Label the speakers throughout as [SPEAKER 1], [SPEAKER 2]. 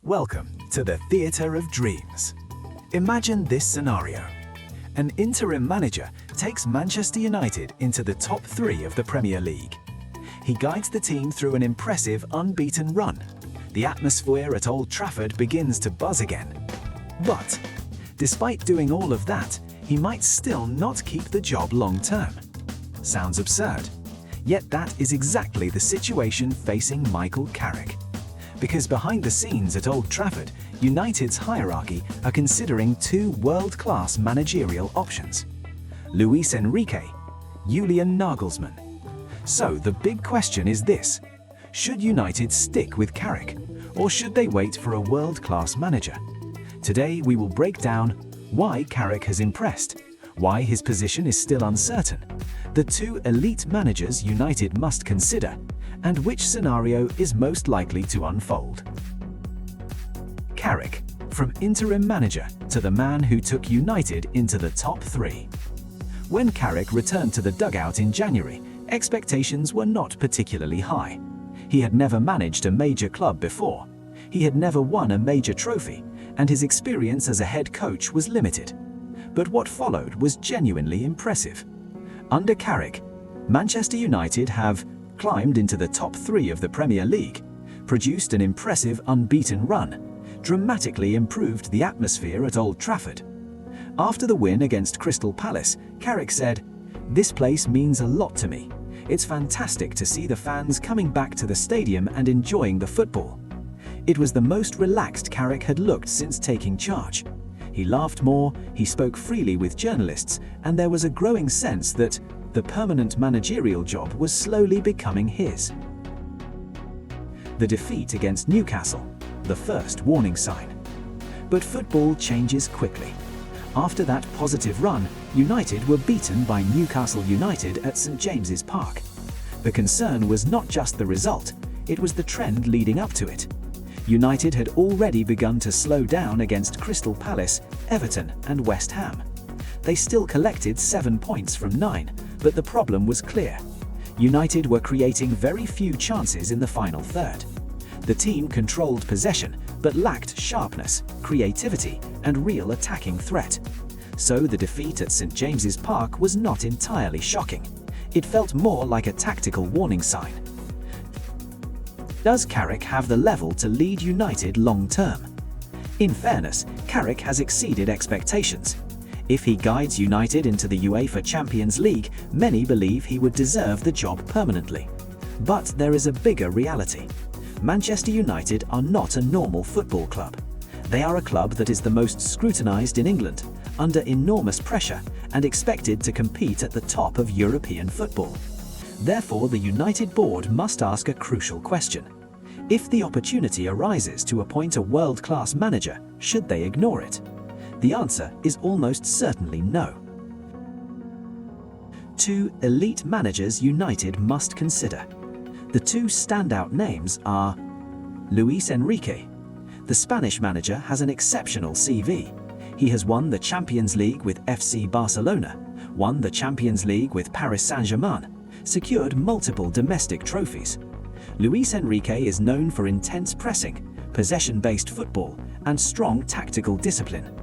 [SPEAKER 1] Welcome to the Theatre of Dreams. Imagine this scenario. An interim manager takes Manchester United into the top 3 of the Premier League. He guides the team through an impressive unbeaten run. The atmosphere at Old Trafford begins to buzz again. But, despite doing all of that, he might still not keep the job long term. Sounds absurd. Yet that is exactly the situation facing Michael Carrick. Because behind the scenes at Old Trafford, United's hierarchy are considering 2 world-class managerial options: Luis Enrique, Julian Nagelsmann. So the big question is this: should United stick with Carrick, or should they wait for a world-class manager? Today we will break down why Carrick has impressed, why his position is still uncertain, the 2 elite managers United must consider, and which scenario is most likely to unfold. Carrick, from interim manager to the man who took United into the top 3. When Carrick returned to the dugout in January, expectations were not particularly high. He had never managed a major club before. He had never won a major trophy, and his experience as a head coach was limited. But what followed was genuinely impressive. Under Carrick, Manchester United have climbed into the top 3 of the Premier League, produced an impressive unbeaten run, dramatically improved the atmosphere at Old Trafford. After the win against Crystal Palace, Carrick said, "This place means a lot to me. It's fantastic to see the fans coming back to the stadium and enjoying the football." It was the most relaxed Carrick had looked since taking charge. He laughed more, he spoke freely with journalists, and there was a growing sense that the permanent managerial job was slowly becoming his. The defeat against Newcastle, the first warning sign. But football changes quickly. After that positive run, United were beaten by Newcastle United at St James's Park. The concern was not just the result, it was the trend leading up to it. United had already begun to slow down against Crystal Palace, Everton and West Ham. They still collected 7 points from 9, but the problem was clear. United were creating very few chances in the final third. The team controlled possession, but lacked sharpness, creativity, and real attacking threat. So the defeat at St James's Park was not entirely shocking. It felt more like a tactical warning sign. Does Carrick have the level to lead United long-term? In fairness, Carrick has exceeded expectations. If he guides United into the UEFA Champions League, many believe he would deserve the job permanently. But there is a bigger reality. Manchester United are not a normal football club. They are a club that is the most scrutinised in England, under enormous pressure, and expected to compete at the top of European football. Therefore, the United board must ask a crucial question. If the opportunity arises to appoint a world-class manager, should they ignore it? The answer is almost certainly no. 2 elite managers United must consider. The 2 standout names are Luis Enrique. The Spanish manager has an exceptional CV. He has won the Champions League with FC Barcelona, won the Champions League with Paris Saint-Germain, secured multiple domestic trophies. Luis Enrique is known for intense pressing, possession-based football, and strong tactical discipline.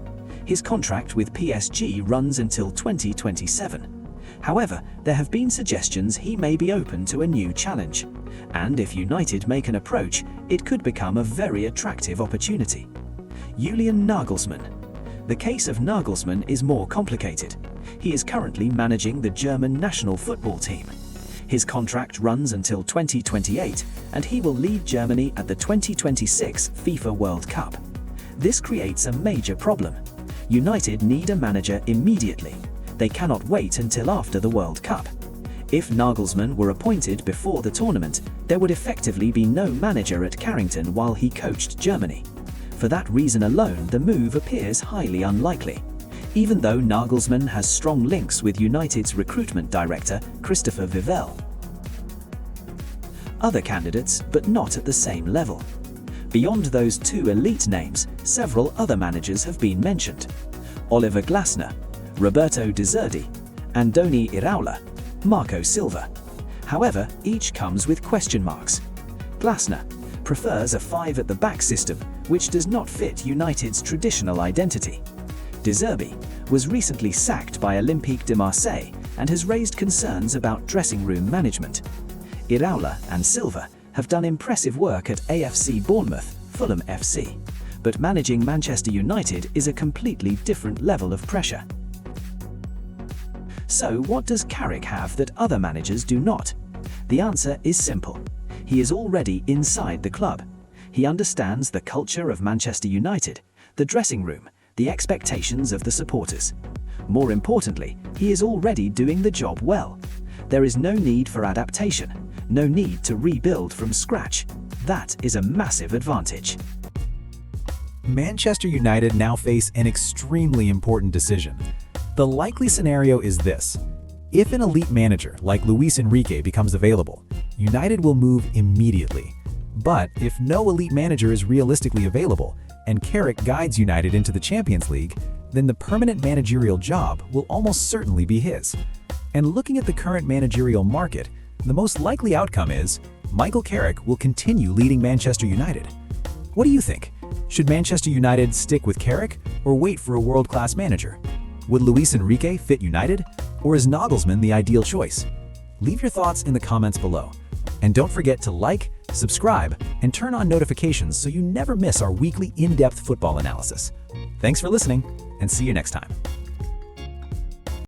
[SPEAKER 1] His contract with PSG runs until 2027. However, there have been suggestions he may be open to a new challenge. And if United make an approach, it could become a very attractive opportunity. Julian Nagelsmann. The case of Nagelsmann is more complicated. He is currently managing the German national football team. His contract runs until 2028, and he will lead Germany at the 2026 FIFA World Cup. This creates a major problem. United need a manager immediately. They cannot wait until after the World Cup. If Nagelsmann were appointed before the tournament, there would effectively be no manager at Carrington while he coached Germany. For that reason alone, the move appears highly unlikely. Even though Nagelsmann has strong links with United's recruitment director, Christopher Vivell. Other candidates, but not at the same level. Beyond those 2 elite names, several other managers have been mentioned. Oliver Glasner, Roberto De Zerbi, Andoni Iraola, Marco Silva. However, each comes with question marks. Glasner prefers a 5 at the back system, which does not fit United's traditional identity. De Zerbi was recently sacked by Olympique de Marseille and has raised concerns about dressing room management. Iraola and Silva have done impressive work at AFC Bournemouth, Fulham FC, but managing Manchester United is a completely different level of pressure. So what does Carrick have that other managers do not? The answer is simple. He is already inside the club. He understands the culture of Manchester United, the dressing room, the expectations of the supporters. More importantly, he is already doing the job well. There is no need for adaptation, no need to rebuild from scratch. That is a massive advantage.
[SPEAKER 2] Manchester United now face an extremely important decision. The likely scenario is this. If an elite manager like Luis Enrique becomes available, United will move immediately. But if no elite manager is realistically available, and Carrick guides United into the Champions League, then the permanent managerial job will almost certainly be his. And looking at the current managerial market, the most likely outcome is Michael Carrick will continue leading Manchester United. What do you think? Should Manchester United stick with Carrick or wait for a world-class manager? Would Luis Enrique fit United, or is Nagelsmann the ideal choice? Leave your thoughts in the comments below. And don't forget to like, subscribe, and turn on notifications so you never miss our weekly in-depth football analysis. Thanks for listening, and see you next time.